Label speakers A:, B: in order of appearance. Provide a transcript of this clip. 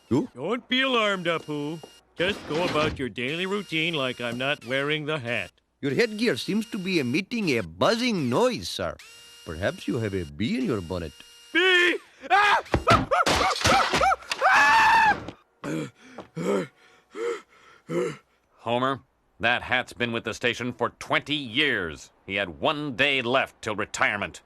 A: You?
B: Don't be alarmed, Apu. Just go about your daily routine like I'm not wearing the hat.
A: Your headgear seems to be emitting a buzzing noise, sir. Perhaps you have a bee in your bonnet.
B: Bee! Ah!
C: Homer, that hat's been with the station for 20 years. He had 1 day left till retirement.